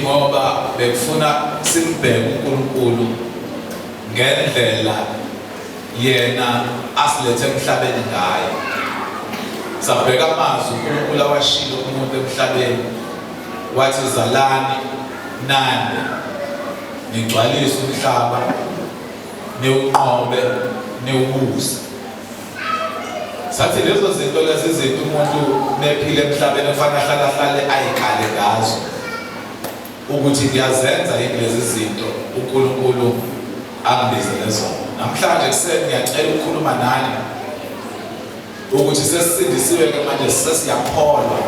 ngoba bekufuna simbheke uNkulunkulu ngendlela yena asilethe emhlabeni ngayo. Sabheka amazwi uNkulunkulu awashilo umuntu emhlabeni wathi zalani nani nigcwalise umhlaba niwunqobe niwubuze. Sathi lezo zinto lezi zinto umuntu nephila emhlabeni kufanele ahlale ayikale ngazo ukuthi ngiyazenza lezi zinto uNkulunkulu angibizele zona. Namhlanje kuseni ngiyacela ukukhuluma nani ukuthi sesisindisiwe ke manje sesiyaphola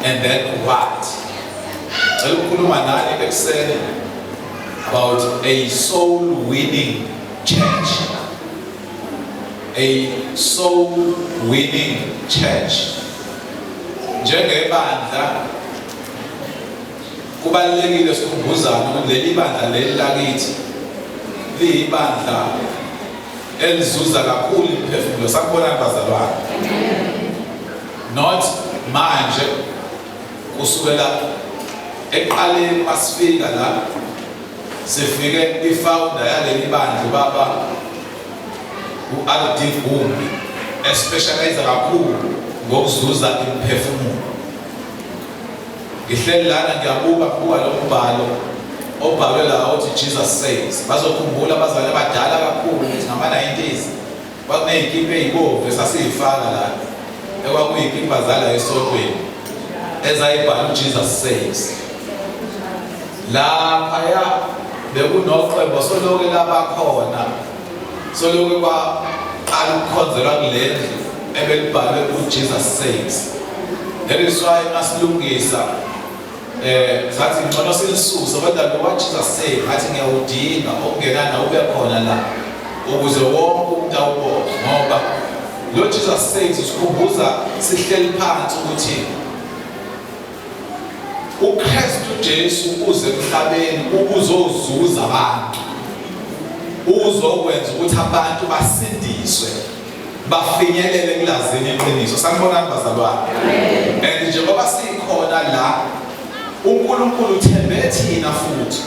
and then what? Ngicela ukukhuluma nani ekuseni about a soul winning church. A soul winning church. Njengebandla kubalulekile sikhumbuzane ukuthi leli bandla leli lakithi liyibandla elizuza kakhulu imphefumulo. Sakubona bazalwane. Not manje kusukela eqaleni masifika la sifike ifounder yaleli bandla baba uAldi Gumbi especialize kakhulu ngokuzuza imphefumulo. Ngihleli lana ngiyabuka lo mbhalo obhalwe la uthi Jesus says. Bazokhumbula abazali abadala kakhulu ukuthi ngama-90s kwakuney'kipha ey'bovu esasiy'faka la ekwakuy'kipha zala esontweni ezayibhala uJesus says. Laphaya bekunoqwebo soloke labakhona soloke kwaqala ukukhonzelwa kule ndlu ebelibhalwe uJesus says. That is why masilungisa sathi ngcono silisuse kodwa lo Jesus says ngathi ngiyawudinga okungenana ube khona la ukuze wonke umuntu awubone ngoba lo Jesus says usikhumbuza sihleli phansi ukuthi uKristu Jesu uze emhlabeni ukuzozuza abantu, uzokwenza ukuthi abantu basindiswe bafinyelele kulazini iqiniso. Sanibonani bazalwane. And njengoba sikhona la uNkulunkulu uthembe thina futhi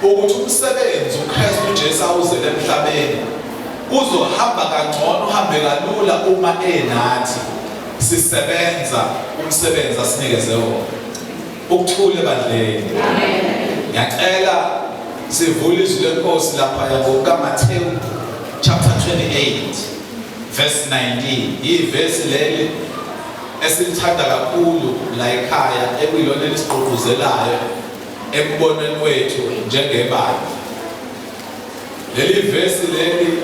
ukuthi umsebenzi uKristu Jesu awuzele emhlabeni uzohamba kangcono uhambe kalula uma enathi sisebenza umsebenzi asinikeze wona. Ukuthule bandleni. Ngiyacela sivule izwi lenkosi lapha ngokukaMathewu chapter 28 verse 19. Ivesi leli esilithanda kakhulu la ekhaya ekuyilona elisigqugquzelayo embonweni wethu njengebandla. Leli vesi leli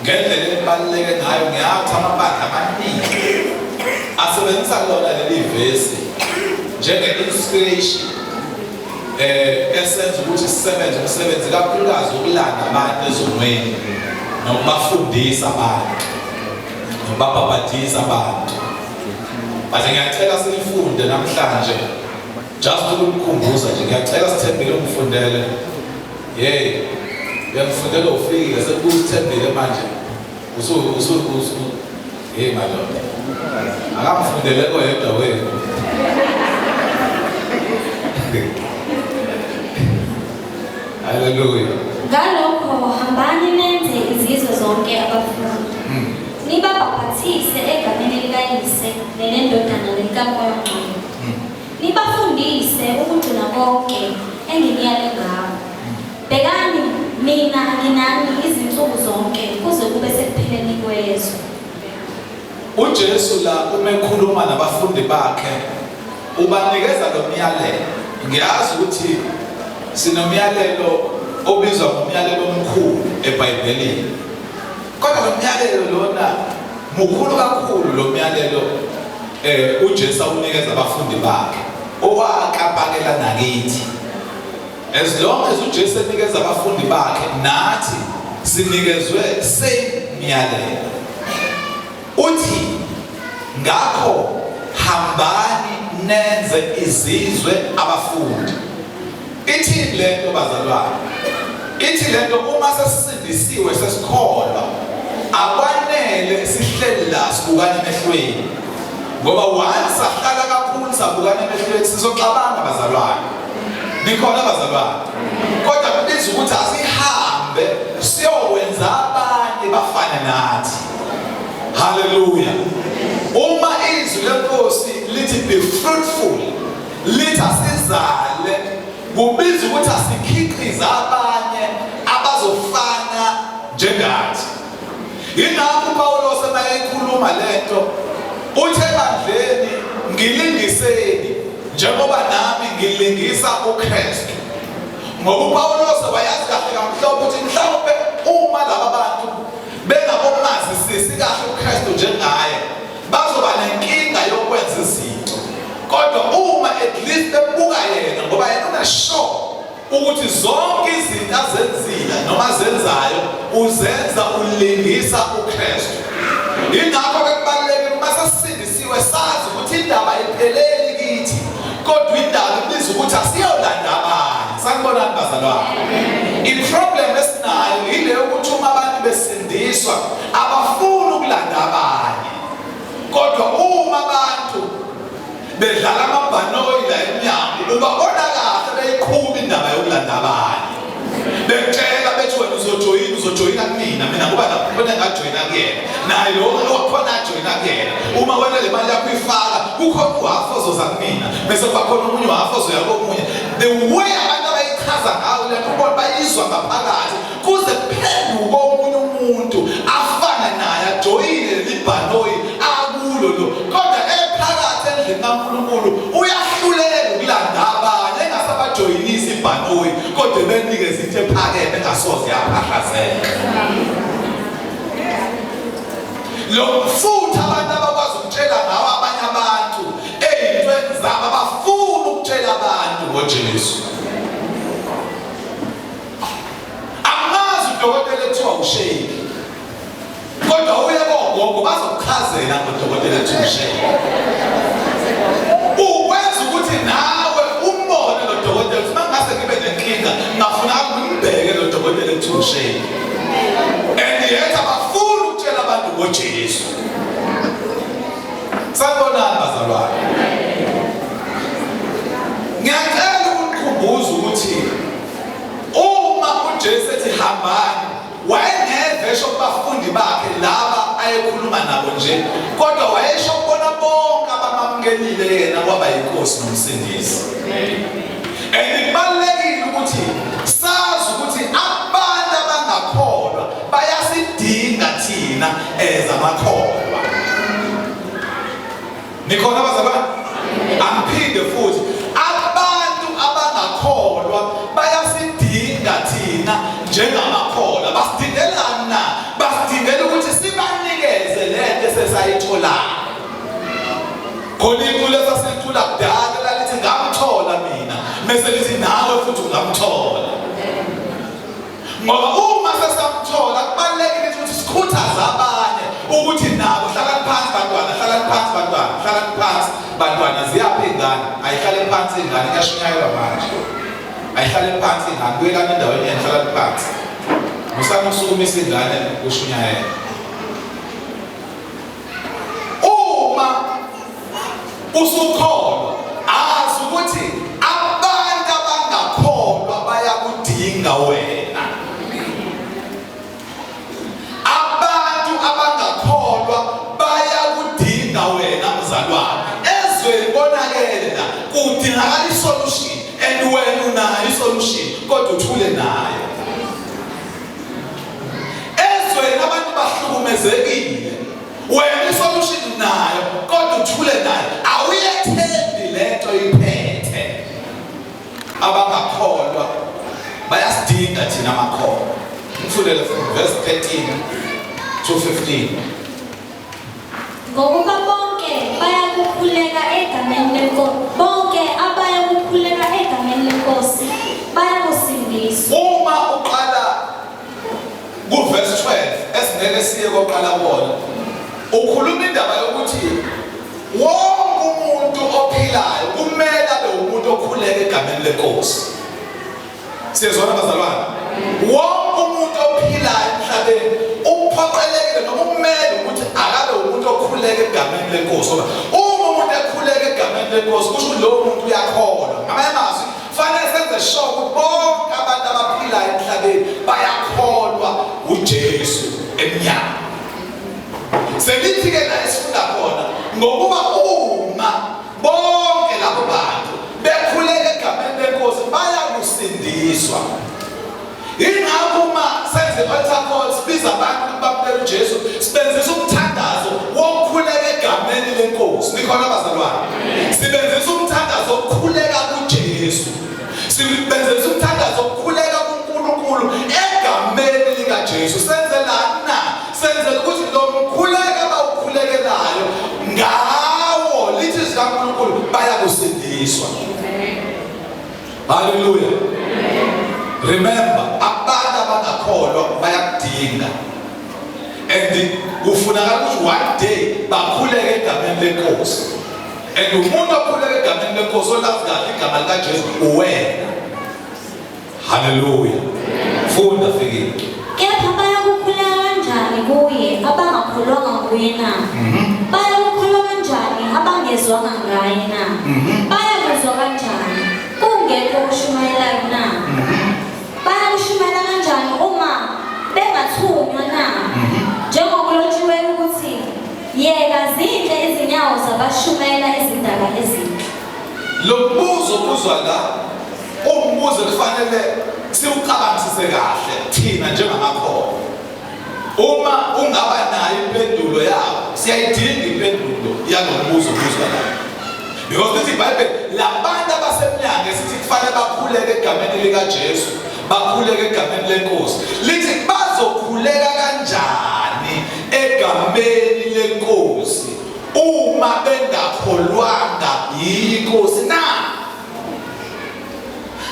ngendlela ebaluleke ngayo ngiyathi amabandla amaningi asebenzisa lona leli vesi njenge-inspiration esenza ukuthi sisebenze umsebenzi kakhulukazi ukulanda abantu ezonweni nokubafundisa abantu nokubabhabhadisa abantu. Manje ngiyacela silifunde namhlanje just ukukhumbuza nje. Ngiyacela sithembele umfundele. Ngiyakufundela ufikile sekusithembele manje madoda akamfundele koyedwa wenu. Hallelujah. Ngalokho hambani nenze izizwe zonke abafundi. Nibabhaphathise egameni likaYise nelendodana nelikaMoya Ngcwele. Nibafundise ukugcina konke enginiyale ngakho. Bhekani mina nginani izinsuku zonke kuze kube sekupheleni kwezwe. uJesu la uma ekhuluma nabafundi bakhe ubanikeza lo myalelo. Ngiyazi ukuthi sinomyalelo obizwa ngomyalelo omkhulu eBhayibhelini. Kodwa lo myalelo lona mukhulu kakhulu. Lo myalelo uJesu unikeza abafundi bakhe owakapakela nakithi. As long as uJesu enikeza abafundi bakhe nathi sinikezwe same myalelo. Uthi ngakho hambani nenze izizwe abafundi. Ithi lento bazalwane. Ithi lento uma sesisindisiwe sesikholwa akwanele sihleli la sibukane emehlweni. Ngoba once ahlala kakhulu sabukane emehlweni sizoxabana bazalwane. Nikhona abazalwane. Kodwa kubiza ukuthi asihambe siyokwenza abanye bafane nathi. Hallelujah. Uma izwi lenkosi lithi be fruitful, lithi asizale, kubiza ukuthi asikhiqize abanye abazofana njengathi. Yingakho uPawulos emayekhuluma lento uthe ebandleni ngilingiseni njengoba nami ngilingisa uKristu. Ngoba uPawulos wayazi kahle kamhlophe ukuthi mhlawumbe uma laba bantu bengabomazisisi kahle uKristu njengaye bazoba nenkinga yokwenza izinto. Kodwa uma at least bebuka yena ngoba yena unasure ukuthi zonke izinto azenzile noma zenzayo uzenza ulingisa uKristu. Yingakho kubalulekile uma sasindisiwe sazi ukuthi indaba ipheleli kithi, kodwa indaba ibiza ukuthi asiyolanda abanye. Sanibonani bazalwane? I-problem esinayo ile ukuthi uma abantu besindiswa abafuni ukulanda abanye, kodwa uma abantu bedlala amabhanoyi la emnyango ubabona kahle beyiqhuba indaba yokulanda abanye. Bekutshela bethi wena uzojoyina kumina, mina ngoba lapho engajoyina kuyena naye lo wakhona ajoyina kuyena. Uma wena le mali yakho ifaka kukhona uhafu ozoza kumina bese kuba khona omunye uhafu ozoya komunye. The way abantu abayichaza ngayo lento ubona bayizwa ngaphakathi kuze kuphenduke omunye umuntu afana naye ajoyine libhanoyi akulo lo, kodwa ephakathi endlini kaNkulunkulu uyahlulela ukulanda abanye engasabajoyinisi ibhanoyi kodwa benikeza into ephakeme engasoze yaphahlazela. Lo mfutho abantu abakwazi ukutshela ngawo abanye abantu ey'ntweni zabo abafuni ukutshela abantu ngoJesu. Angazi udokotela ethiwa uSheki, kodwa uye kogogo bazokuchazela ngodokotela ethiwa uSheki. Ukwenza ukuthi nawe umbone lo dokotela ukuthi mangase ngibe nenkinga ngafuna ngimbheke lo dokotela ethiwa uSheki. And yet abafuni ukutshela abantu ngoJesu. Sanibonani bazalwane? Ngiyacela ukukhumbuza ukuthi uma uJesu ethi hambani wayengevesho kubafundi bakhe laba ayekhuluma nabo nje, kodwa wayesho kubona bonke abamukelile yena kwaba yinkosi nomsindisi. And kubalulekile ukuthi sazi ukuthi abantu abangakholwa bayasidinga thina ezamakholwa. Nikhona abazalwane? Angiphinde futhi abantu abangakholwa bayasidinga thina njengamakholwa. Basidingelani na? Basidingela ukuthi sibanikeze lento esesayitholayo. Khona inkulu esasiyithola kudala lalithi ngamthola mina, mase lithi nawe futhi ungamthola. Ngoba uma sesamthola kubalulekile ukuthi sikhuthaze abanye ukuthi nabo hlalani phansi bantwana, hlalani phansi bantwana, hlalani phansi bantwana. Ziyaphi ingane? Ayihlale phansi ingane iyashunyayelwa manje. Ayihlale phansi ingane, kuyelana endaweni yenu, hlalani phansi. Musana usukumisa ingane ushunyayela. Uma usukholwa azi ukuthi abantu abangakholwa bayakudinga wena. Abantu abangakholwa bayakudinga wena mzalwane. Ezweni bonakele la kudingakala isolution and wena unayo isolution kodwa uthule nayo. Ezweni abantu bahlukumezekile wena isolution nayo kodwa uthule nayo. Awuyethembi lento iphethe. Abangakholwa bayasidinga thina amakholwa. Ngifundele from verse 13 to 15. Ngokuba bonke bayakukhuleka egameni lenkosi, bonke abayakukhuleka egameni lenkosi bayakusindiswa. Uma uqala ku verse 12 esingeke siye koqala bona, ukhuluma indaba yokuthi wonke umuntu ophilayo kumele abe umuntu okhuleka egameni lenkosi. Siyezwana bazalwane? Wonke umuntu ophilayo emhlabeni uphoqelekile noma kumele ukuthi akabe umuntu okhuleka egameni lenkosi. Ngoba uma umuntu ekhuleka egameni lenkosi kusho ukuthi lowo muntu uyakholwa. Ngamanye amazwi fanele senze lenyama. Selithi-ke la esifunda khona ngokuba uma bonke labo bantu bekhuleka egameni lenkosi bayakusindiswa. Ingakho uma senze altar call sibiza abantu bamukela uJesu sibenzisa umthandazo wokukhuleka egameni lenkosi. Nikhona abazalwane? Sibenzisa umthandazo wokukhuleka kuJesu. Sibenzisa umthandazo wokukhuleka kuNkulunkulu egameni likaJesu. Senzelani na? Senzela ukuthi lo mkhuleko abawukhulekelayo ngawo lithi zikaNkulunkulu bayakusindiswa. Hallelujah. Remember, abantu abangakholwa bayakudinga. And kufunakala ukuthi one day bakhuleke egameni lenkosi. And umuntu okhuleka egameni lenkosi olazi kahle igama likaJesu uwena. Hallelujah. Funda fikile. Kepha bayakukhuleka kanjani kuye abangakholwanga nguye na? Bayakukholwa kanjani abangezwanga ngaye na? Bayakuzwa kanjani kungekho okushumayelayo na? Bayakushumayela kanjani uma bengathunywa na? Njengokulotshiwe ukuthi yeka zinhle izinyawo zabashumayela izindaba ezinhle. Lo mbuzo ubuzwa la umbuzo kufanele siwucabangisise kahle thina njengamakholwa. Uma ungaba nayo impendulo yawo siyayidinga impendulo yalombuzo ubuzwa la. Because the Bible labantu abasemnyango esithi kufanele bakhuleke egameni likaJesu, bakhuleke egameni lenkosi. Lithi bazokhuleka kanjani egameni lenkosi uma bengakholwanga yinkosi na?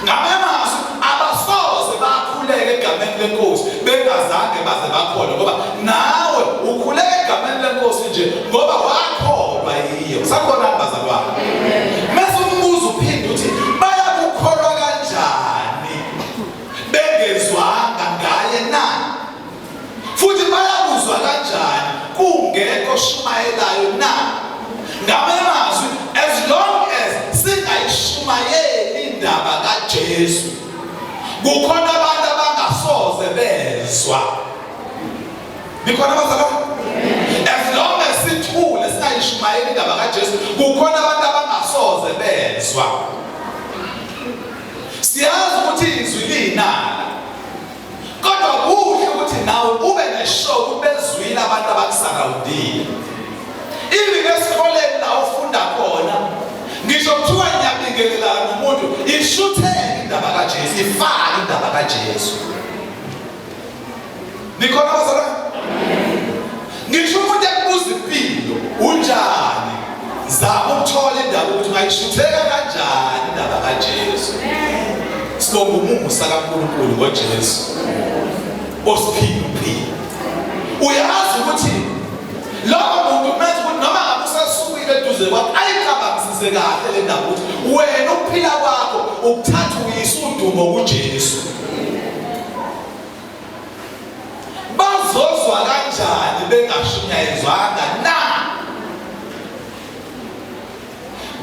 Ngamamasu abasoze bakhuleke egameni lenkosi bengazange baze bakholwa ngoba nawe ukhuleka egameni lenkosi nje ngoba wakholwa yiyo. Sakhona abazalwane. Mase umbuzo uphinde uthi bayakukholwa kanjani bengezwanga ngaye na? Futhi bayakuzwa kanjani kungekho shumayelayo na? Ngamazwi as long as singayishumayeli indaba kaJesu kukhona abantu abangasoze bezwa. Nikhona abazalwane? As long as sithule singayishumayeli indaba kaJesu kukhona abantu abangasoze bezwa. Siyazi ukuthi izwi linala. Kodwa kuhle ukuthi nawe ube neshow bezwile abantu abakusarawundile. Even esikoleni la ufunda khona ngisho kuthiwa ngiyabingelelana nomuntu ishutheke indaba kaJesu, ifake indaba kaJesu. Nikhona abazalwane? Ngisho umuntu ekubuza impilo unjani zama ukuthola indaba ukuthi ungayishutheka kanjani indaba kaJesu. Sibonga umusa kaNkulunkulu ngoJesu osiphile. Uyazi ukuthi lokho muntu menze ukuthi noma ngabe usasukile eduze kwakho ayicabangisise kahle le ndaba ukuthi wena ukuphila kwakho ukuthatha uyisa udumo kuJesu. Bazozwa kanjani bengashunyayezwanga na?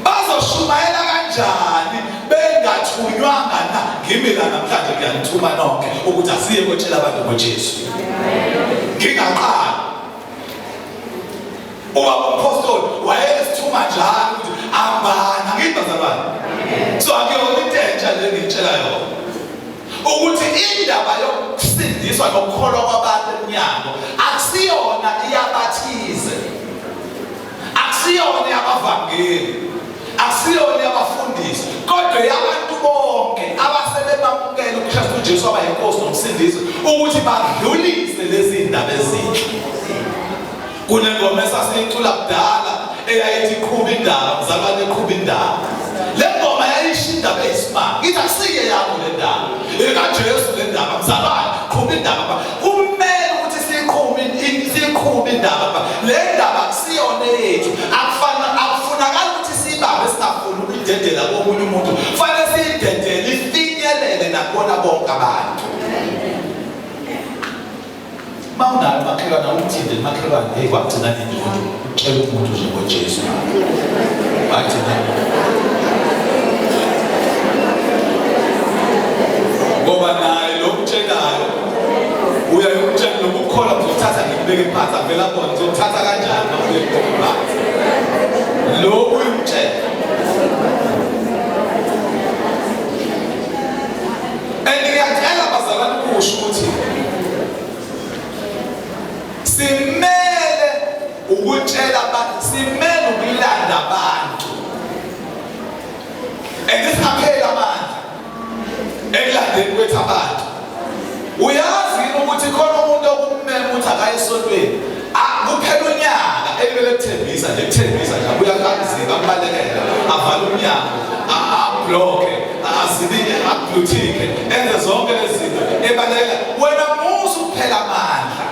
Bazoshumayela kanjani bengathunywanga na? Ngimila namhlanje ngiyanithuma nonke ukuthi asiye kotshela abantu ngoJesu. Ngingaqala umpostoli wayesithuma njalo ukuthi ambana ngibazalwane. So akuyona into entsha le ngitshela yona ukuthi indaba yokusindiswa nokukholwa kwabantu eminyango akusiyona iyabathize, akusiyona yabavangeli, akusiyona yabafundisi, kodwa yabantu bonke abasebemamukela uKristu uJesu abayinkosi nomsindisi ukuthi badlulise lezi ndaba ezinhle. Kunengoma esasiyicula kudala eyayithi qhuba indaba, mzalwane qhuba indaba. Le ngoma yayisho indaba eyisimanga. Ithi akusiye yakho le ndaba. EkaJesu le ndaba, mzalwane qhuba indaba. Kumele ukuthi siqhube indaba. Le ndaba akusiyona yethu. Akufunakala ukuthi siyibambe singafuni ukuyidedela komunye umuntu. Kufanele siyidedele ifinyelele nakubona bonke abantu. Mawunayo makhelwane awuthinde makhelwane hey kwagcina nini umuntu ucela umuntu nje ngoJesu. Bathi ngoba naye lo mtshelayo uyayokutshela lokukholwa ngizokuthatha ngikubeke phansi avela khona ngizokuthatha kanjani ngikubeke phansi lo uyumtshela ngiyatshela bazalwane ukusho ukuthi simele ukutshela abantu simele ukulanda abantu engisaphela amandla ekulandeni kwethu abantu uyazi ukuthi khona umuntu okumele ukuthi akaye esontweni kuphela unyaka elimele kuthembisa nje kuthembisa nje uyakazika akubalekela avala umnyango abloke azilinye abluthike enze zonke lezi zinto ebalekela wena musu kuphela amandla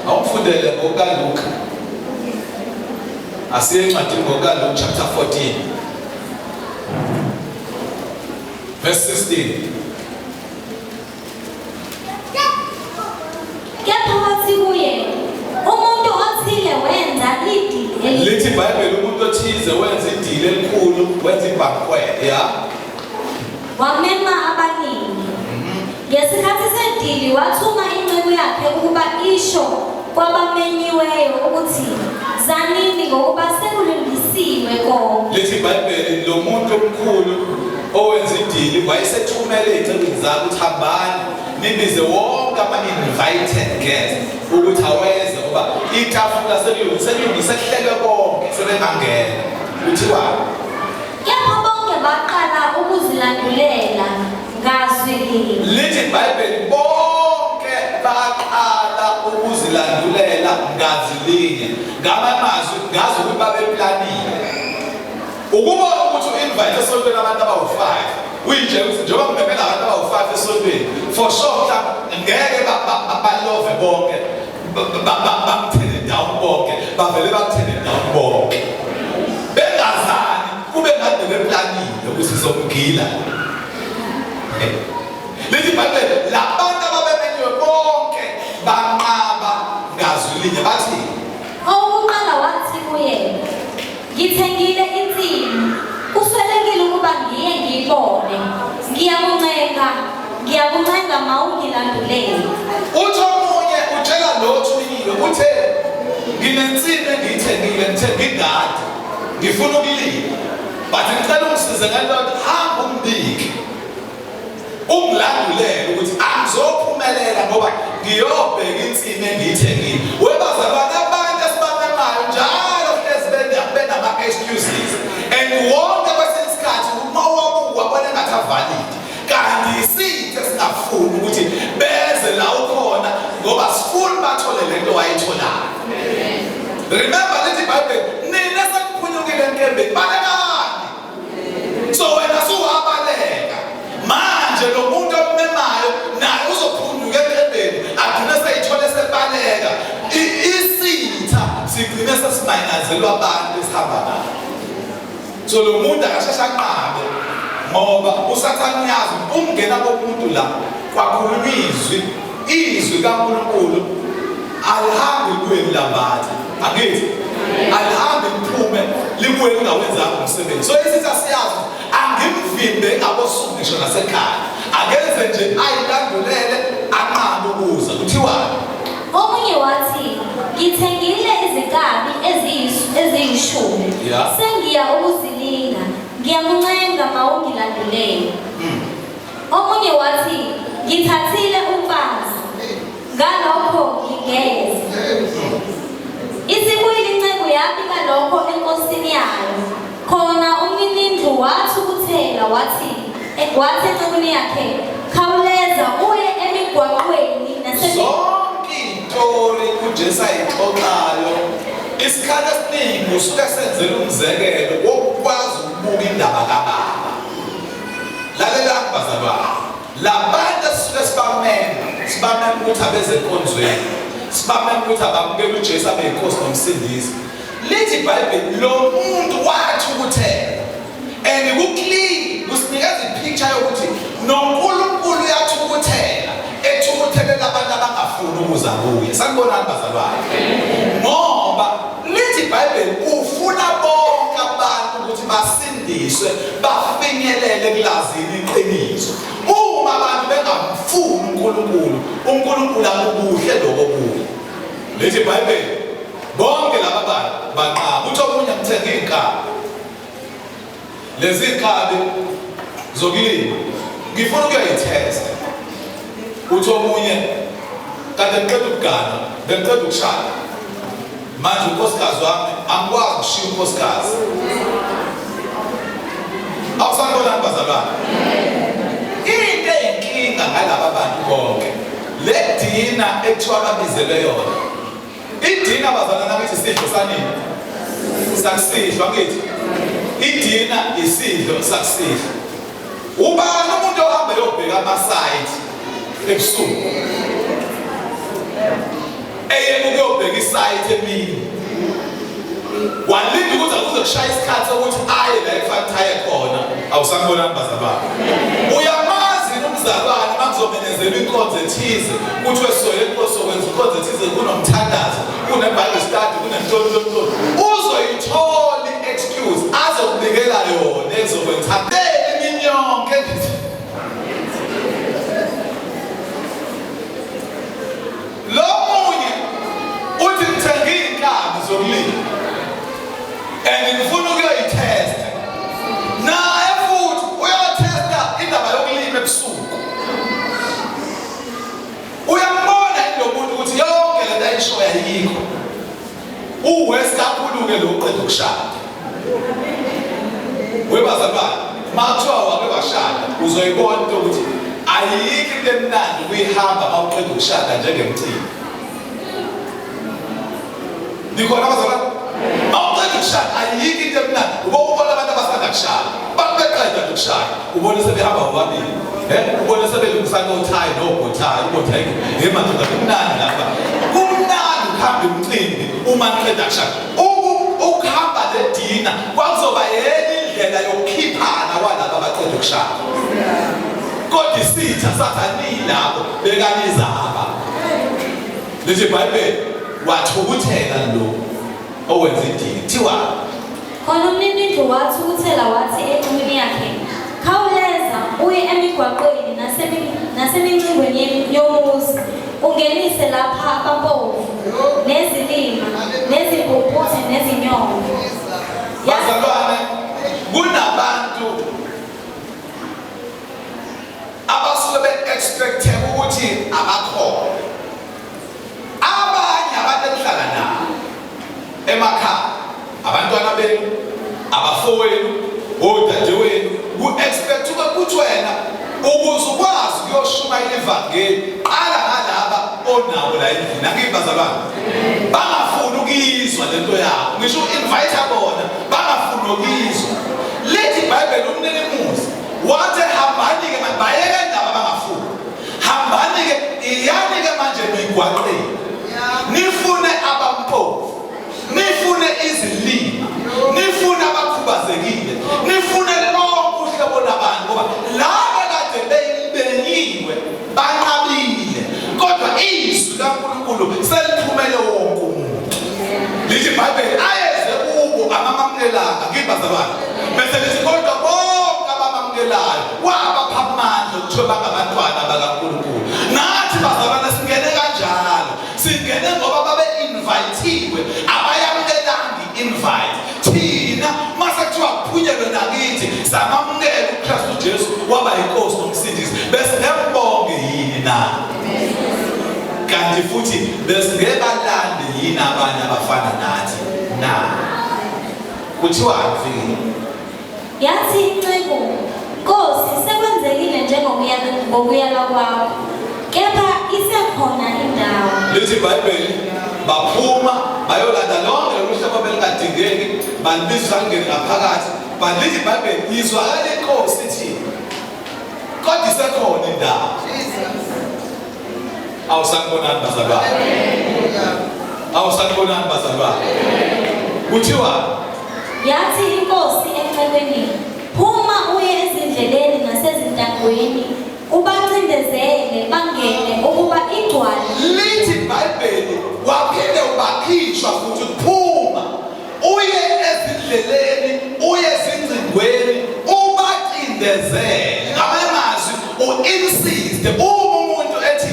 awufundele ngokaLuka asiye encwadini ngokaLuka chapter 14 verse 16 kepha wathi kuye umuntu othile wenza idili lithi iBhayibheli umuntu othize wenza idili elikhulu wenza ibhanquet wamema abaningi ngesikhathi sedili wathuma inceku yakhe ukuba isho kwabamenyiweyo ukuthi zanini ngokuba sekulungisiwe konke lithi iBhayibheli lo muntu omkhulu owenza idili wayesethumele izinceku zakhe ukuthi hambani nibize wonke ama-invited guests ukuthi aweze ngoba itafula selungise kuhlelwe konke sebengangena kuthiwa kepha bonke baqala ukuzilandulela ngazwi linye lithi iBhayibheli bonke baqala ukuzilandulela ngazwi linye ngamazwi ngazi ukuthi babeplanile ukubona ukuthi u-invite esontweni abantu abawu-5 uyinje ukuthi njengoba kumemela abantu abawu-5 esontweni for sure ngeke balove bonke bamthele down bonke bavele bamthele down bonke bengazani kube ngabe beplanile ukuthi sizomgila lithi iBhayibheli labantu ababemenyiwe bonke banqaba ngazwi linye bathi owokuqala wathi kuye ngithengile insimu kuswelekile ukuba ngiye ngiyibone ngiyakuncenga mawungilandulele uthi omunye utshela lo othulile uthe nginensimu engiyithengile ngithenga ingadi ngifuna ukulima but ngicela ungisize ngalokho hamba umbike ungilandulele ukuthi angizophumelela ngoba ngiyobheka insimu engiyithengile webazalwane abantu esibamemayo njalo benama-excuses and wonke kwesinye isikhathi uma wabona engathi avalide kanti isithe singafuni ukuthi beze la ukhona ngoba sifuni bathole lento wayitholayo remember lithi iBhayibheli nina sekuphunyukile enkembeni balekani so wena suwabaleka manje lo muntu omemayo naye uzophunyuka enkembeni agcine seyithole sebaleka isitha sigcine sesimayinazelwa abantu esihamba nabo so lo muntu akashesha aqabe ngoba usathane uyazi umngena komuntu la kwakhuluma izwi kaNkulunkulu alihambi kuweni labantu akithi alihambi liphume libuye lingawenzanga umsebenzi so isitha siyazi angimvimbe ngabosuku ngisho nasekhaya akenze nje ayilandulele aqambe ukuza kuthiwa omunye wathi ngithengile izinkabi eziyishumi sengiya ukuzilinga ngiyakuncenga mawungilandulele omunye wathi ngithathile umfazi ngalokho ngingeze isibuyile inceku yabika lokho enkosini yayo khona umninindlu wathukuthela wathi encekwini yakhe khawuleza uye emigwaqweni zonke izitori uJesu ayixoxayo isikhathi esiningi usuke senzela umzekelo wokwazi ukubuka indaba kaBaba lalela bazalwane labantu esisuke sibamema ukuthi abeze enkonzweni sibamema ukuthi abamukele uJesu abe inkosi nomsindisi lithi iBhayibheli lo muntu wathukuthela and ku-clean kusinikeza ipicture yokuthi noNkulunkulu uyathukuthela ethukuthelela abantu abangafuni ukuza kuye sanibonani bazalwane ngoba lithi iBhayibheli ufuna bonke abantu ukuthi bafinyelele kulazini iqiniso uma abantu bengamfuni uNkulunkulu. uNkulunkulu akubuhle lokho kubi. Lithi iBhayibheli bonke laba bantu banqaba. Uthi omunye mthenga inkabi. Lezi inkabi zokulima ngifuna ukuyitesta. Uthi omunye kade ngiqeda ukugana, ngiqeda ukushada. Manje unkosikazi wami angikwazi ukushiya unkosikazi. Awusanibona bazalwane? Into eyinkinga ngalaba bantu bonke. Le dina ekuthiwa babizelwe yona. Idina bazalwane ngathi isidlo sanini? Sakusidlo ngathi. Idina isidlo sakusidlo. Ubani umuntu ohamba yobheka ama-site ebusuku? Ukuyobheka isite emini. Walinda ukuthi akuze kushaya isikhathi ukuthi aye la ekufanele aye khona. Awusanibonani bazalwane? Uyamazi umzalwane makuzomenezela inkonzo ethize ukuthi wesoye sokwenza inkonzo ethize kunomthandazo, kune-Bible study, kunemhlolo. Uzoyithola i-excuse azokubikela yona ezokwenza imini yonke. Lo munye uthi ngithenga inkabi zokulima and ngifuna ukuyoyitesta. Naye futhi uyotesta indaba yokulima ebusuku. Uyambona lo muntu ukuthi yonke le nto ayishoyo ayikho. Uwest kakhulu-ke lo uqeda ukushada. Webazalwane, makuthiwa wake washada uzoyibona into ukuthi ayikho into emnandi ukuyihamba mawuqeda ukushada njengemcimbi. Nikhona abazalwane? Mawuqeda ukushada ayikho into emnandi. Ubona abantu abasanda kushada, babeqeda ukushada, ubona sebehamba bobabili. Ubona sebelungisana othayi nobhothayi, ubothayi madoda kumnandi lapha. Kumnandi ukuhamba umcimbi uma niqeda kushada. Ukuhamba le dina kwakuzoba yenye indlela yokukhiphana kwalaba abaqeda ukushada. Kodwa isitha sathani lapho bekanizaba. Lithi iBhayibheli wathukuthela lo owenza idini. Thiwa khona umninindo wathukuthela wathi enqumeni yakhe, khawuleza uye emigwaqweni nasemingcingweni yomuzi ungenise lapha abampofu nezilima nezibhubhuthe nezinyongo. Bazalwane, kunabantu abasuke be-expecte ukuthi abakhona. Abanye abantu ekuhlala nabo emakhaya, abantwana benu, abafowenu, odadewenu, ku-expect ukuthi wena ukuze ukwazi ukuyoshumayela ivangeli qala ngalaba onabo la endlini. Angibazalwane, bangafuni ukuyizwa lento yabo. Ngisho u-invite bona bangafuni ukuyizwa. Lithi iBhayibheli umninimuzi wathi hambani-ke manje, bayeke ndaba bangafuni. Hambani-ke iyani-ke manje emigwaqeni nifune abampofu, nifune izilima, nifune abakhubazekile, nifune lonke uhlobo labantu, ngoba laba kade benyiwe banqabile, kodwa izwi kaNkulunkulu seliphumele wonke umuntu. Lithi iBhayibheli ayeze kubo abamamukelanga. Ngibazalwane, bese lithi kodwa bonke abamamukelayo wabapha amandla ukuthi bangabantwana bakaNkulunkulu. Nathi bazalwane singene kanjalo, singene ngoba babe-invayithiwe, abayamukelanga i-invite. Thina mase kuthiwa kuphunyelwe nakithi samamukela uKristu Jesu waba yinkosi nomsindisi, bese ngembonge yini na? Kanti futhi bese ngebalande yini abanye abafana nathi na? Kuthiwa mfiki Yathi inceku, Nkosi, sekwenzekile ngokuyala kwakho, kepha isekhona indawo. Lithi iBhayibheli baphuma bayolanda lonke loluhlobo belingadingeki, balibizwa ngene ngaphakathi. But lithi iBhayibheli izwakala inkosi ithi kodwa isekhona indawo. Awusanibonani bazalwane? Awusanibonani bazalwane? Kuthiwa Yathi inkosi encekwini, phuma uye ezindleleni nasezintangweni ubacindezele bangene ukuba igcwale. Lithi iBhayibheli waphinde ubakhishwa futhi ukuphuma uye ezindleleni, uye ezingcingweni ubacindezele. Ngamanye amazwi u-insist. Uma umuntu ethi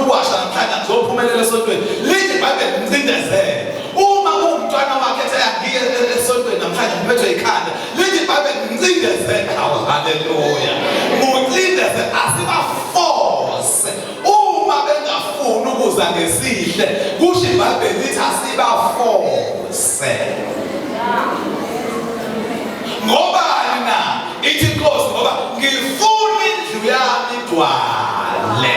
ukuwasha namhlanje ngizophumelela esontweni lithi iBhayibheli ngicindezele uma umntwana wakhe eyangiye esontweni namhlanje ngiphethwe ikhanda lithi iBhayibheli ngicindezele haleluya ngicindezele asiba force uma bengafuni ukuza ngesihle kusho iBhayibheli lithi asiba force ngobani na ithi inkosi ngoba ngifuna indlu yami igcwale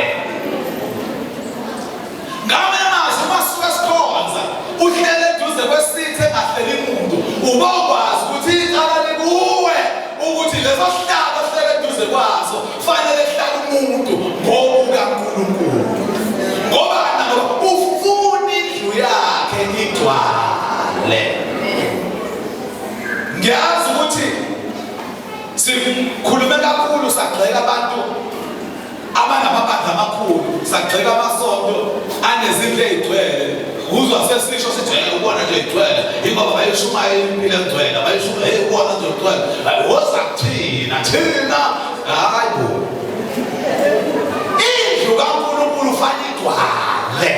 ngabe manje masuka sikhonza uhlele eduze kwesithe engahleli umuntu uba ukwazi ukuthi icala likuwe ukuthi leso sihlalo sihlele eduze kwaso fanele kuhlale umuntu ngokukaNkulunkulu ngobani ngoba ufuna indlu yakhe igcwale ngiyazi ukuthi sikhulume kakhulu sagxeka abantu abanamabandla amakhulu sagxeka amasonto anezindlu ezigcwele uzwa sesisho sithi ubona nje igcwele ingoba bayishumayela impilo engcwele bayishumayela ubona nje igcwele woza kuthina thina hayi bo indlu kaNkulunkulu fanele igcwale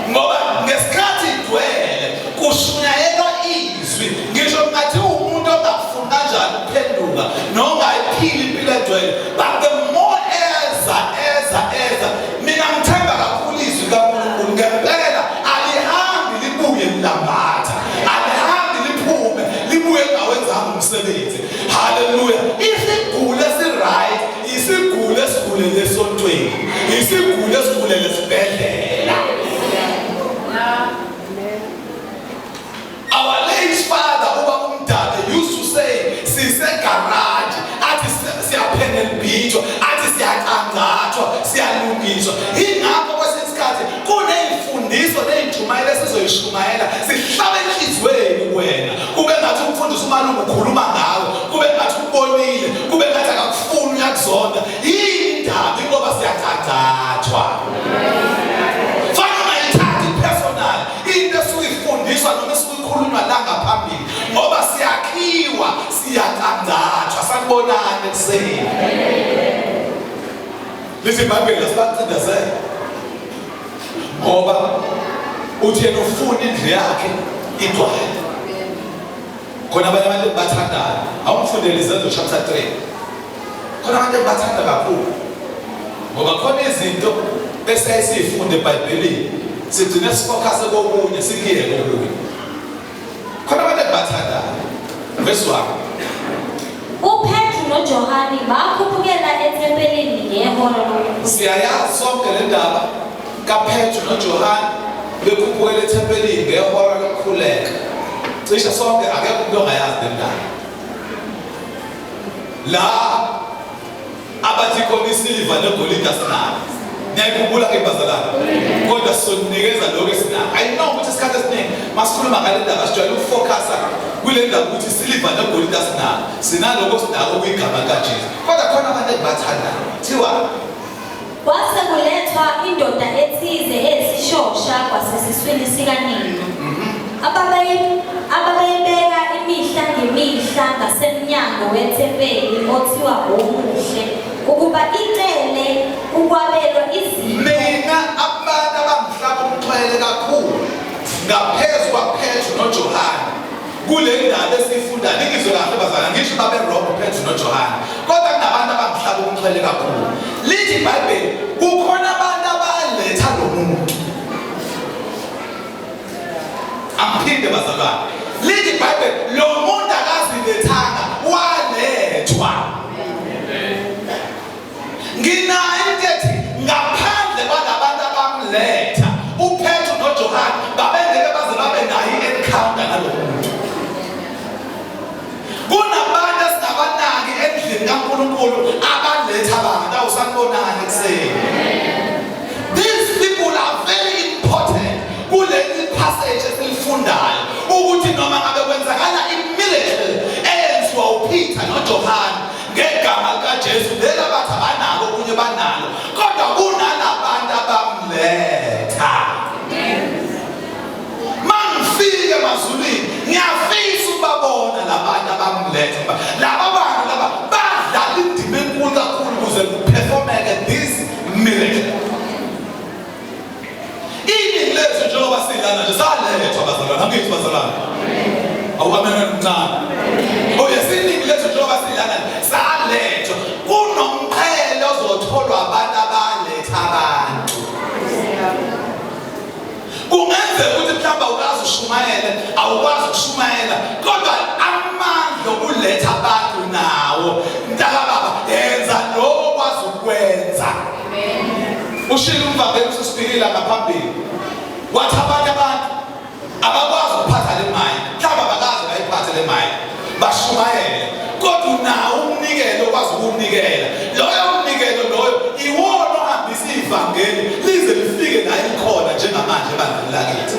ngoba ngesikhathi igcwele kushunyayelwa izwi ngisho ngathi umuntu ongafuni kanjani ukuphenduka nongayiphili impilo egcwele but the more eza mina ngithemba kakhulu izwi kaNkulunkulu ngempela alihambi libuye lilambatha alihambi liphume libuye lingawenzanga umsebenzi haleluya isigule esi-right isigule esigulele esontweni isigule esigulele esibhedlela. Our late father Uba Umdala used to say sise garage athi siyaphenelibhijwa athi siyacangathwa siyalungiswa ingakho kwesikhathi kuneyimfundiso neyintshumayelo esizoyishumayela sihlabe enhliziyweni kuwena kube ngathi umfundisi umalungu ukhuluma ngawe kube ngathi ubonile kube ngathi akakufuni uyakuzonda yini indaba ingoba siyacangathwa into esuyifundiswa noma esikukhulunywa la ngaphambili ngoba siyakhiwa siyacangathwa sakubonana ekuseni lithi iBhayibheli asibacindezele ngoba uthi yena ufuna indlu yakhe igcwale khona abanye abantu bathandayo awumfundele Izenzo chapter 3 khona abantu bathanda kakhulu ngoba khona izinto bese sifunde eBhayibhelini sigcine sifocus kokunye sikiyeke kokunye khona abantu bathandayo verse 1 uPetru noJohane bakhuphukela ethempelini ngehora lokuphuma siyayazi sonke le ndaba kaPetru noJohane bekhuphukela ethempelini ngehora lokukhuleka cishe sonke akekho umuntu ongayazi le ndaba la abathi khona isiliva negolide asinalo niyayikhumbula ke bazalwane kodwa sizonikeza lokho esinako I know ukuthi isikhathi esiningi masikhuluma ngale ndaba sijwayele ukufocusa kule ndaba ukuthi isiliva negolide asinalo sinaloko sinako kuyigama kaJesu kodwa khona abantu bathandayo thiwa kwase kulethwa indoda ethize esishosha kwasesiswini sikanina ababeyibeka imihla ngemihla ngasemnyango wethempeli othiwa Omuhle ukuba icele ukwabelwa izinto mina abantu abamhlaba umxhwele kakhulu ngaphezu kwaPetru noJohane kule ndaba esifunda nikizwe kahle bazalwane ngisho babe wrong uPetru noJohane kodwa kunabantu abamhlaba umxhwele kakhulu lithi iBhayibheli kukhona abantu abaletha lo muntu amphinde bazalwane lithi iBhayibheli lo muntu akazilethanga walethwa nginayo into ngaphandle kwalabantu abamletha uPetru noJohane babengeke baze babe nayo i-encounter nalo muntu kunabantu esinabanaki endlini kaNkulunkulu abaletha abantu awusanibonani ekuseni these people are very important kule passage esilifundayo ukuthi noma ngabe kwenzakala i-miracle eyenziwa uPeter noJohane ngegama likaJesu lela bathi abanako kunye banalo kodwa kunalabantu abamletha mangifike emazulwini ngiyafisa ukubabona labantu abamletha laba bantu laba badlala indima enkulu kakhulu ukuze kuperformeke this miracle awukwazi ukushumayela kodwa amandla okuletha abantu nawo mntaka baba yenza lokho okwazi ukwenza. Ushilo umvangeli usibikila ngaphambili wathi abanye abantu abakwazi ukuphatha le mali mhlawumbe abakazi bayiphathe le mali bashumayele kodwa unawo umnikelo okwazi ukuwunikela. Loyo umnikelo loyo iwona ohambisa ivangeli lize lifike la ikhona njengamanje ebandleni lakithi.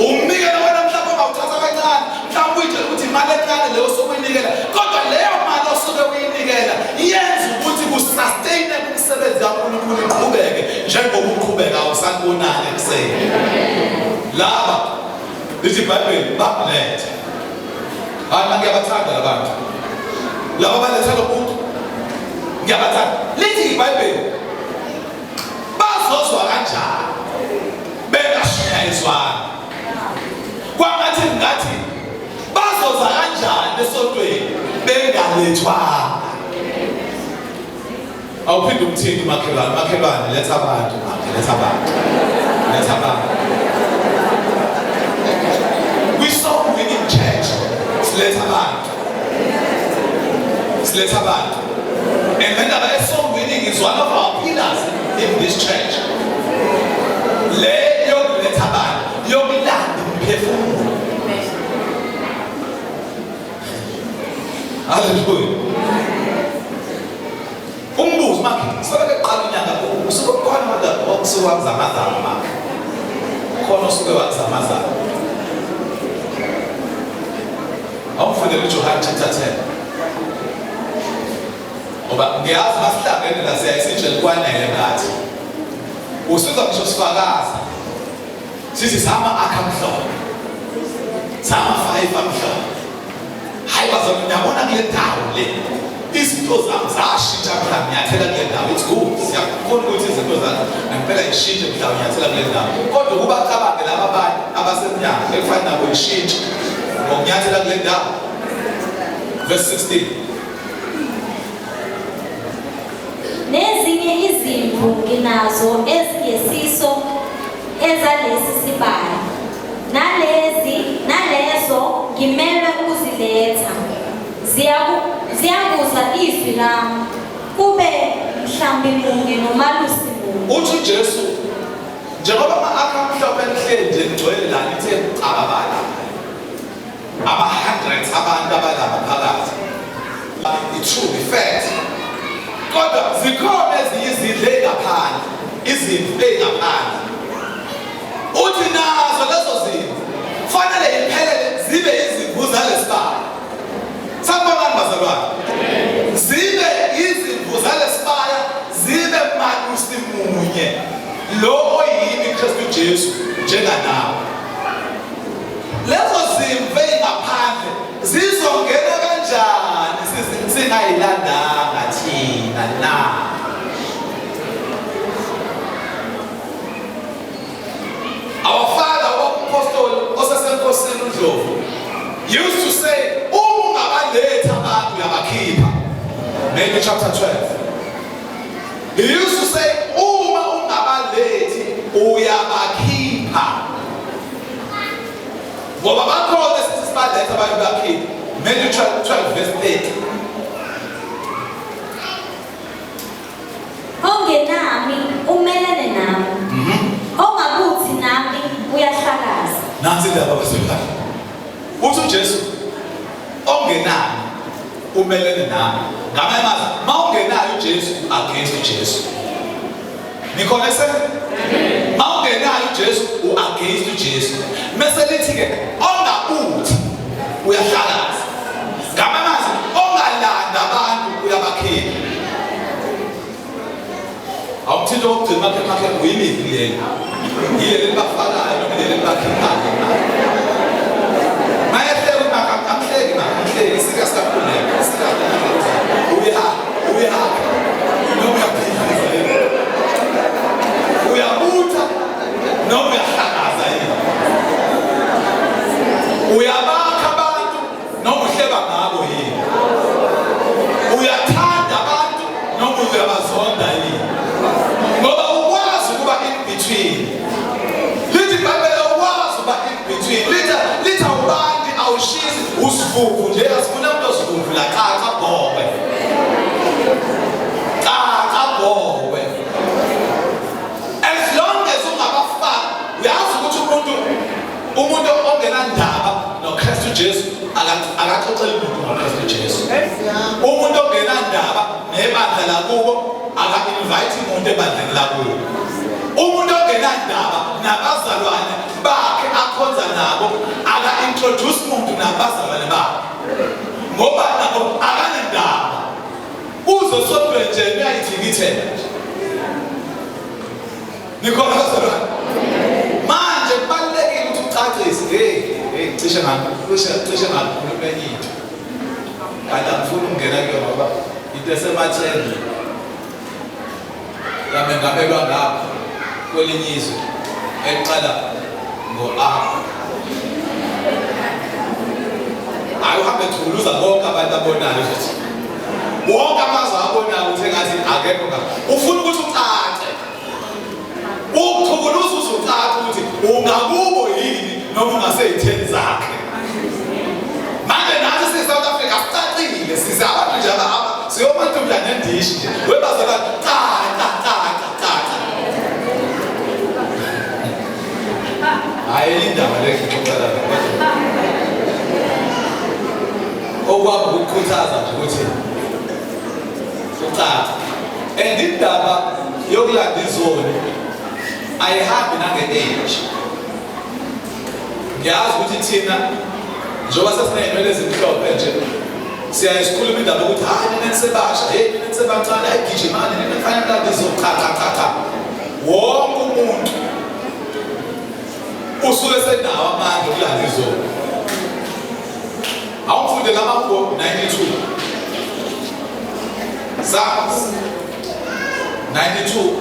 Umnikelo wena mhlawumbe ongawuthatha kancane mhlawumbe uyitshela ukuthi imali encane leyo sokuyinikela kodwa leyo mali osuke uyinikela yenza ukuthi kusustaine umsebenzi kaNkulunkulu uqhubeke njengoba uqhubeka awusakubonani ekuseni. Laba lithi iBhayibheli bakuletha. Hayi ngiyabathanda labantu. Laba baletha lokhu ngiyabathanda. Lithi iBhayibheli bazozwa kanjani bengashunyayezwana. Kwangathi ngathi bazoza kanjani esontweni bengalethwanga. Awuphinde umthini makhelwane letha abantu letha abantu. We saw winning church. Letha abantu. And when the soul winning is one of our pillars in this church. Le yokuletha abantu yokulanda umphefumulo. Hallelujah. Umbuzo makhe soke eqala unyaka usuke khona manje okusuka kuzamazama makhe. Khona usuke wakuzamazama. Awufundele uJohn chapter 10. Oba ngiyazi masihlangene la siyayisitshela kwanele ngathi. Usuza ngisho sifakaza. Sithi sama akhamhlolo. Sama 5 amhlolo. Hayi bazona ngiyabona kule ndawo le. Izinto zami zashintsha mhlawumbe ngiyathela kule ndawo. It's good. Siyakufuna ukuthi izinto zami ngempela ishintshe mhlawumbe ngiyathela kule ndawo. Kodwa kuba cabange laba abantu abasemnyango ekufanele nabo ishintshe. Ngokunyathela kule ndawo. Verse 16. Nezinye izimvu nginazo eziyesiso ezalesi sibaya. Nalezo ngimele ukuziletha. Ziyakuza izwi lami. Kube mhlambi munye nomalusi munye. Uthi uJesu njengoba ama-akha mhlawumbe enhleli nje ngigcwele la nithe ababala. Hundreds abantu abalapha phakathi. True effect. Kodwa zikhona eziyizidle ngaphandle, izimvu engaphandle. Uthi nazo lezo zimvu kufanele iphelele zibe izimvu zalesibaya. Sambonani bazalwane? Zibe izimvu zalesibaya, zibe malusi munye. Lo oyini Kristu Jesu njenganawe. Lezo zimvu engaphandle zizongena kanjani singayilandanga thina na? Our father, apostle osasenkosini uNdlovu used to say ungabaletha abantu uyabakhipha. Matthew chapter 12. He used to say uma ungabalethi uyabakhipha. Ngoba bakhona sithi sibaletha abantu bakhipha. Matthew 12 verse 8. Ongenami umelane nami. Ongabuthi nami uyahlakaza. Nansi indaba bazalwane. Uthi uJesu ongenami umelene nami. Ngamanye amazwi mawungenayo uJesu against uJesu. Nikhona sena? Mawungenayo uJesu against uJesu. Mase lithi ke ongabuthi uyahlakaza. Ngamanye amazwi ongalanda abantu uyabakhipha. Awuthinte ukugcina makhe uyimithi lena. Yile bafakayo noma le bakhiphayo. Mayehleli makamhleki makamhleki sika sakhuleka sika uyaha noma uyaphila uyabutha noma uyahlakaza yini uyabakha abantu noma uhleba ngabo yini uyathanda abantu noma uyabazonda yini ngoba ukwazi ukuba in between lithi iBhayibheli ukwazi ukuba in between akaxoxeli umuntu ngoKristu Jesu. Umuntu ongenandaba nebandla lakubo aka-invite umuntu ebandleni lakubo. Umuntu ongenandaba nabazalwane bakhe akhonza nabo aka-introduce umuntu nabazalwane bakhe. Ngoba nabo akanandaba. Uzosondwe nje uyayithikithela. Nikholwa bazalwane. Manje kubalulekile ukuthi ucacise cishe ngakhuluma enye into. Kanti angifuni ukungena kuyona ngoba into esematheni yamengamelwa ngapha kwelinye izwe eliqala ngo-A. Hayi uhambe thuluza bonke abantu abonayo futhi. Wonke amazwe abonayo ukuthi engathi akekho ngapha. Ufuna ukuthi ucace. Ukuthukuluza uzucaca ukuthi ungakubo yini noma ungaseyitheni zakhe. Manje nathi siSouth Africa sicacile sizabantu nje siyomantombazane endishi nje. Webazela caca. Hayi indaba lekhoqala lapha. Okwabo ukukhuthaza nje ukuthi ucaca. Indaba yokulanda izoni ayihambi nange-age. Ngiyazi ukuthi thina njengoba sesiney'nwele ezimhlophe nje siyaye sikhuluma indaba yokuthi hayi nina nisebasha, nina nisebancane, ayigijimane, nina kufanele mlande izoni. Cha. Wonke umuntu usuke senawo amandla okulanda izoni. Awufundele amakhulu 92. Psalms 92.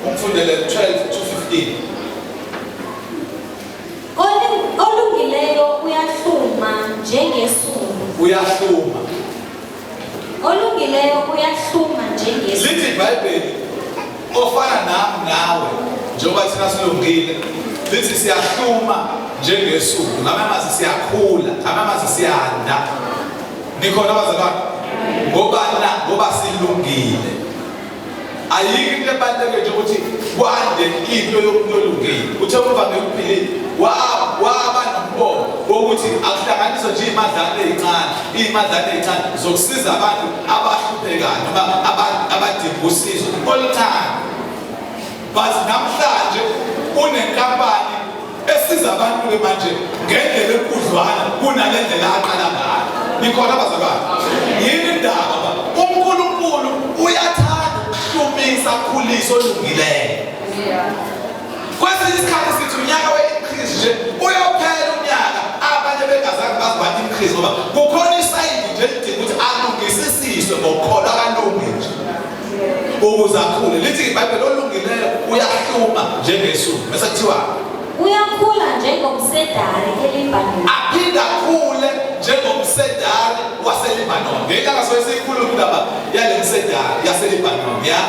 Umfundele 12 to 15. Olungileyo uyahluma njengesuku. Uyahluma. Olungileyo uyahluma njengesuku. Lithi iBhayibheli ofana nami nawe njengoba thina silungile lithi siyahluma njengesuku. Ngamanye amazwi siyakhula, ngamanye amazwi siyanda. Nikhona bazalwane? Ngoba silungile. Ayikho into ebaluleke nje ukuthi kwande into yokulungile. Uthe umva ngekuphilile waba nombono wokuthi akuhlanganiswa nje iy'madlana ey'ncane zokusiza abantu abahluphekayo noma abadinga usizo oluncane. But namhlanje unenkampani esiza abantu manje ngendlela enkudlwana kunale ndlela aqala ngayo. Nikhona bazalwane? Yini indaba? uNkulunkulu uyathanda ukuhlumisa ukukhuliso olungileyo. Kwesinye isikhathi sithi unyaka we-increase nje uyophela unyaka abanye bengazange bazi bathi increase ngoba kukhona isayidi nje elidinga ukuthi alungisisiswe ngokukholwa kalungi nje ukuze akhule. Lithi iBhayibheli olungileyo uyahluma njengesuku. Bese kuthiwa uyakhula njengomsedari eLibanoni. Aphinda akhule njengomsedari waseLibanoni. Ngeke soye siyikhuluma indaba yale msedari yaseLibanoni ya.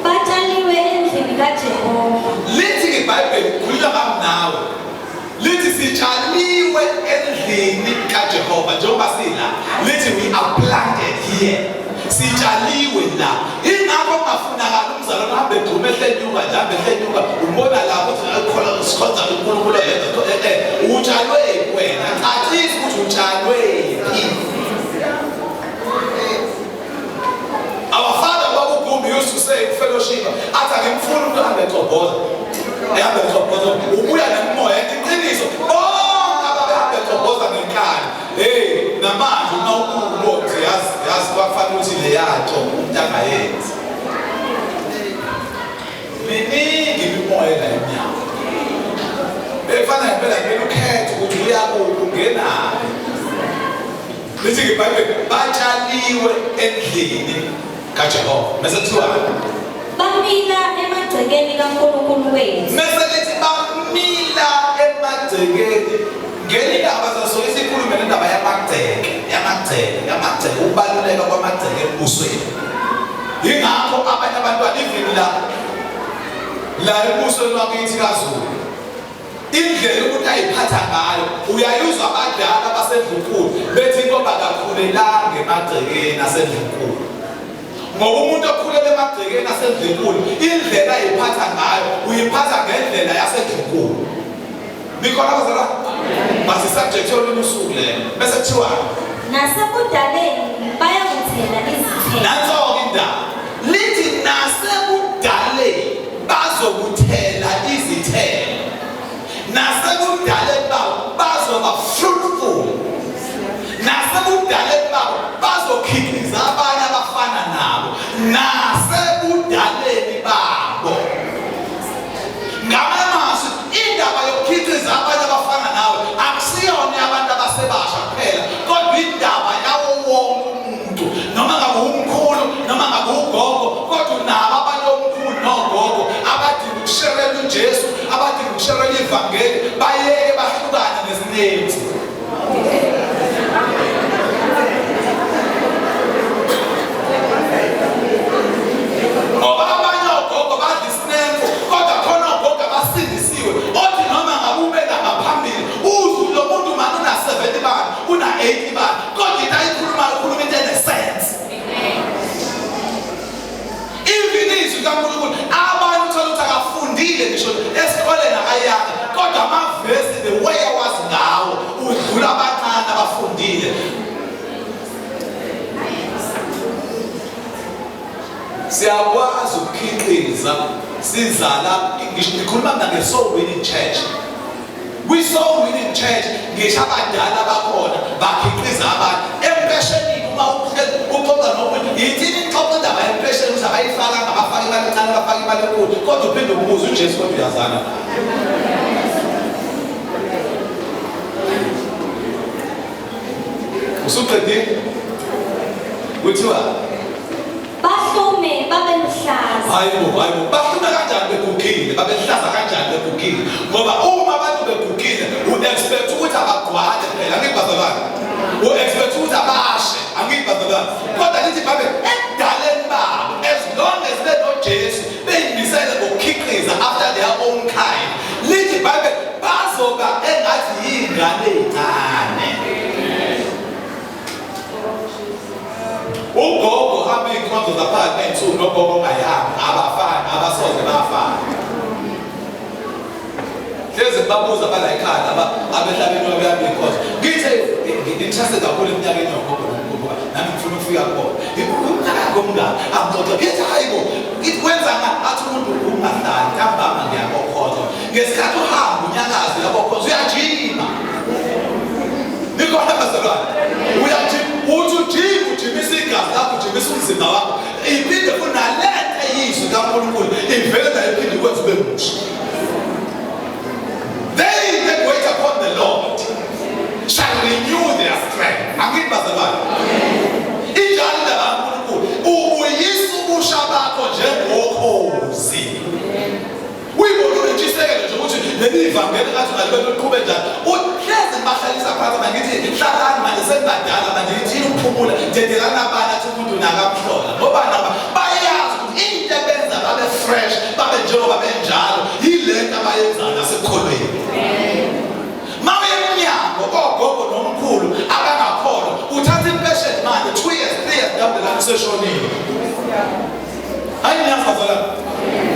Batshaliwe endlini kaJehova. Lithi iBhayibheli khuluma ngami nawe. Lithi sitshaliwe endlini kaJehova njengoba sila. Lithi we are planted here. Sitshaliwe la. Ingakho kungafunakala umzalwane uhambe egxume ehlenyuka nje hambe ehlenyuka ubona lapho ukuthi akukholwa sikhonza uNkulunkulu yedwa. Utshalwe wena. Aqisi ukuthi utshalwe yini. Our father Babu Gumbi used to say in fellowship, athi ngimfuna umuntu ahambe egxobhoza. Ehambe egxobhoza ubuya nemoya iqiniso. Bonke ababehambe egxobhoza ngenkani. Namanje uma ukubothi yazi kwafanele ukuthi le yato umuntu angayenzi. Miningi imimoya la eminyango. Befana ngempela ukhethe ukuthi uyakungenaphi. Lithi iBhayibheli batshaliwe endlini kaJehova. Mase kuthiwa bamila emagcekeni kaNkulunkulu wethu. Mase lithi bamila emagcekeni. Ngelindaba sasoke sikhulume nendaba yamagceke ukubaluleka kwamagceke embusweni. Yingakho abanye abantwana ivini la embusweni wakithi kaZulu indlela ukuthi ayiphatha ngayo uyayuzwa abadala basedlunkulu bethi ngoba kakhulelanga emagcekeni asedlunkulu. Ngoba umuntu okhulele emagcekeni asedlunkulu indlela ayiphatha ngayo uyiphatha ngendlela yasedlunkulu. Nikhona bazalwane? Basi subject yolunye usuku lelo. Bese kuthiwa Nasebudaleni bayakuthela izithelo. Nanso-ke indaba lithi nasebudaleni bazokuthela izithelo. Nasebudaleni babo bazoba fruitful. Nasebudaleni babo bazokhiqiza abanye abafana nabo. Nasebudaleni babo. Ngamanye amazwi indaba yokukhiqiza abanye abafana nawe akusiyona abantu abasebasha kuphela, kodwa indaba yawo wonke umuntu, noma ngabe umkhulu noma ngabe ugogo, kodwa nabo abanye omkhulu nogogo abadinga ukusherela uJesu, abadinga ukusherela ivangeli, bayeke bahlukane nezinethi. Ngoba abanye ogogo badla isinemfu, kodwa khona ogogo abasindisiwe othi noma ngabe ubeka ngaphambili uzwe lo muntu manje una-70 bani, una-80 bani, kodwa into ayikhulumayo ukhuluma into ene-sense. Even izwi kaNkulunkulu abantu uthola ukuthi akafundile ngisho esikoleni akayanga, kodwa amavesi the way awazi ngawo udlula abancane abafundile. Siyakwazi ukukhiqiza sizala, ngikhuluma nge-soul winning church. Kwi-soul winning church ngisho abadala bakhona bakhiqiza abantu empeshenini. Uma uxoxa nomuntu yithini ixoxa indaba yempesheni ukuthi abayifaka ngabafaka imali encane abafaka imali enkulu, kodwa uphinde ubuze uJesu kodwa uyazana naye. Usuqedile kuthiwa Bahlume babe luhlaza. hayibo bahlume kanjani begugile, babehlaza kanjani begugile? Ngoba uma abantu begugile u-expect ukuthi abagcwale phela, angibazalwane. U-expect ukuthi abashe, angibazalwane. Kodwa lithi babe ekudaleni babo, as long as benoJesu beyimisele ngokukhiqiza after their own kind, lithi babe bazoba engathi yingane encane. Ugogo hamba iy'nkonzo zaphakathi ney'nsuku nogogo ongayihambi abafani, abasoze bafana. Hleze babuza bala ekhaya abehlabeni wabehamba iy'nkonzo. Ngithe ngithase kakhulu eminyakeni yogogo nomkhulu, nami ngifuna ukufika kubona. Umnyaka ngomngaka angixoxa ngithi hayibo, wenza ngani? Athi umuntu ungahlali ntambama ngiyabokhoza. Ngesikhathi uhamba unyakaze uyabokhoza, uyajima. Nikhona bazalwane, uyajima, uthi ujimisa igazi lakho, ujimisa umzimba wakho, iphinde futhi nalento eyizwi kaNkulunkulu ivele nayo iphinde ikwenze ube musha. They that wait upon the Lord shall renew their strength. Angithi bazalwane, injalo indaba kaNkulunkulu, ubuyisa ubusha bakho njengokhozi. Uyibona unentshisekelo nje ukuthi leli ivangeli ngathi ungalibeka uqhube njani. Uhlezi bahlalisa phansi mangithi hlalani manje senibadala manje yithini ukuphumula, dedelana abanye athi umuntu nakamhlola. Ngoba naba bayazi ukuthi into ebenza babe fresh, babe njengoba benjalo yilento abayenzayo nasekukholweni. Mawe emnyango ogogo nomkhulu abangakholwa uthatha impesheni manje 2 years 3 years down the line useshonile. Hayi niyazazalana.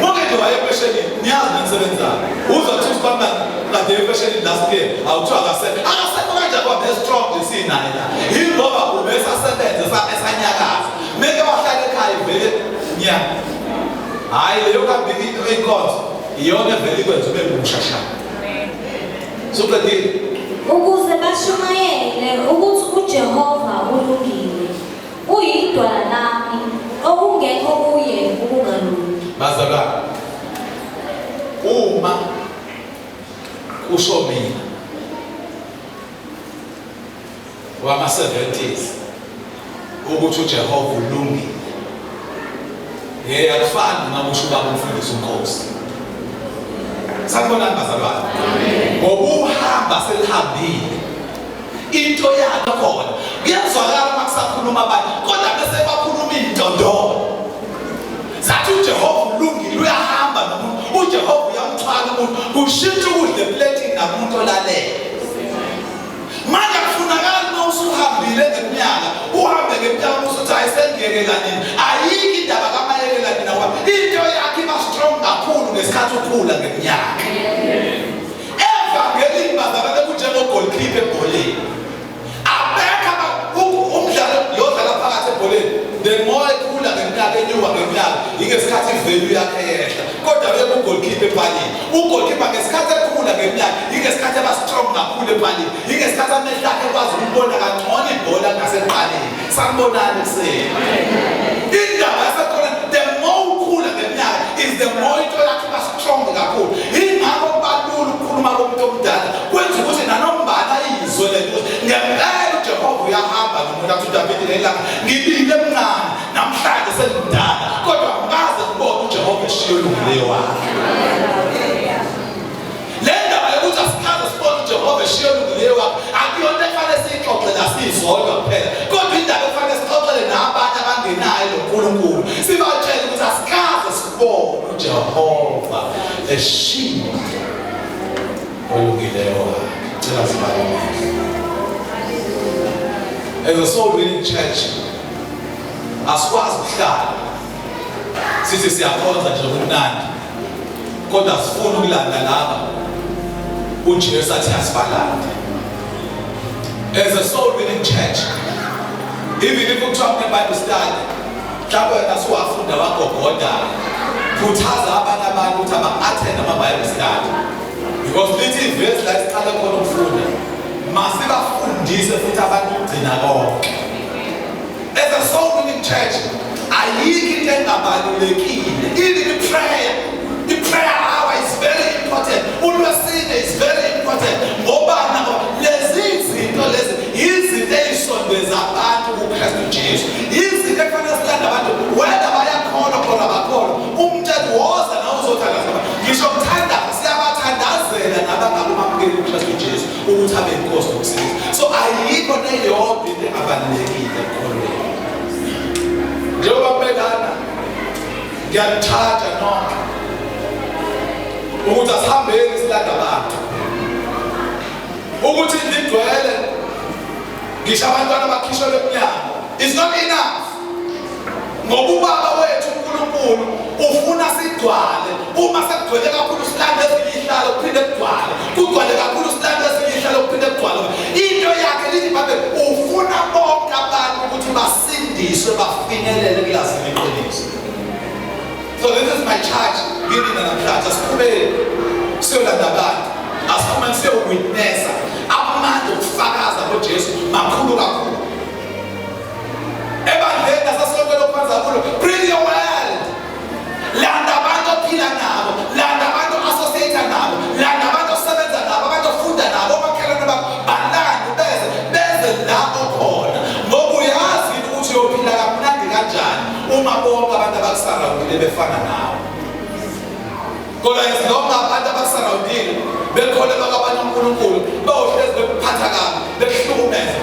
Bonke nje waye empeshenini, niyazi nanisebenzayo. Uzothi usibamba kade empeshenini last year, awuthiwa akasekho kanjani ngoba be-strong nje sinaye la. Yingoba ubesasebenza esanyakaza. Meke wahlala ekhaya ivele nyaka. Hayi leyo kambili inkonzo iyona evele ikwenza ube ngumshashana. Suqedile. Ukuze bashumayele ukuthi uJehova ulungile, uyidwala lami okungekho kuye ukungalungi. Bazalwane, uma kusho mina wama-70s ukuthi uJehova ulungile, akufani noma usho ubaba umfundisi uNkosi. Sakubonani bazalwane? Ngoba uhamba selihambile, into yakho khona kuyazwakala uma kusakhuluma abantu, kodwa bese bakhuluma iy'ndondolo zathi uJehova ulungile, uyahamba nomuntu, uJehova uyamthwala umuntu, kushintsha ukudla epletini nakumuntu olalela. Manje akufunakali uma usuhambile ngeminyaka, uhambe ngeminyaka usuthi hayi sengiyekelanini, ayikho indaba kamayekelanini ngoba into yakho iba strong kakhulu ngesikhathi ukhula ngeminyaka. Evangelini bazalwane kunjengo-goalkeeper ebholeni. Abekho the more ekhula ngeminyaka enyuka ngeminyaka ingesikhathi ivalue yakhe yehla kodwa uye ku-goalkeeper ephaleni u-goalkeeper ngesikhathi ekhula ngeminyaka ingesikhathi eba strong kakhulu ephaleni ingesikhathi amehlo akhe ekwazi ukubona kangcono ibhola ngaseqaleni sanibonani kuseni indaba yasekhona the more ukhula ngeminyaka is the more into yakhe iba strong kakhulu ingakho kubalula ukukhuluma komuntu omdala kwenza ukuthi nanombala izwe lento ngempela uJehova uyahamba nomuntu athi uDavid elanga ngibile emncane namhlanje sengidala kodwa ngaze ngibone uJehova eshiye olungileyo wakhe le ndaba yokuthi asikaze sibone uJehova eshiye olungileyo wakhe akuyona efanele siyixoxe la siyizodwa kuphela kodwa indaba efanele sixoxele nabanye abangenayo loNkulunkulu sibatshele ukuthi asikaze sibone uJehova eshiye olungileyo wakhe cela sibaluleke. As a soul winning church, asikwazi ukuhlala sithi siyakhonza nje kumnandi kodwa sifuna ukulanda laba uJesu athi asibalande. As a soul winning church, even if kuthiwa kune-Bible study mhlawumbe wena suwafunda wagogoda khuthaza abanye abantu ukuthi aba-attend ama-Bible study because lithi ivesi la siqale khona ukufunda masibafundise futhi abantu ukugcina konke. As a soul winning church ayikho into engabalulekile even i-prayer hour is very important ulwesine is very important ngoba lezi zinto lezi izinto ey'sondeza abantu kuKristu Jesu izinto ekufanele silanda abantu whether bayakholwa khona bakholwa umthetho woza nawe uzothandaza ngisho kuthanda siyabathandazela nabangabamamukeli uKristu Jesu ukuthi abe inkosi nokusiza so ayikho neyodwa into engabalulekile ekholweni njengoba kubekana ngiyalithatha nonke ukuthi asihambeni silanda abantu ukuthi ngigcwele ngisho abantwana bakhishwe emnyango is not enough ngoba ubaba wethu uNkulunkulu ufuna sigcwale uma sekugcwele kakhulu silanda eziyihlalo kuphinde kugcwale kugcwale kakhulu silanda eziyihlalo kuphinde kugcwale into yakhe lithi babe ufuna bonke abantu ukuthi basindiswe bafinyelele kulazini iqiniso. So this is my charge giving namhlanje asiqhubeke siyolanda abantu asiphume siyowitnessa amandla okufakaza ngoJesu makhulu kakhulu ebandleni nasasonke lokwenza kulo bring your world landa abantu ophila nabo landa abantu associate nabo landa abantu osebenza nabo abantu ofunda nabo omakhelwane bakho balanda beze la okhona ngoba uyazi ukuthi uyophila kamnandi kanjani uma bonke abantu abakusarawundile befana nawe kodwa izilonga abantu abakusarawundile bekholelwa kwabanye uNkulunkulu bawuhlezi bekuphatha kabi bekuhlukumeza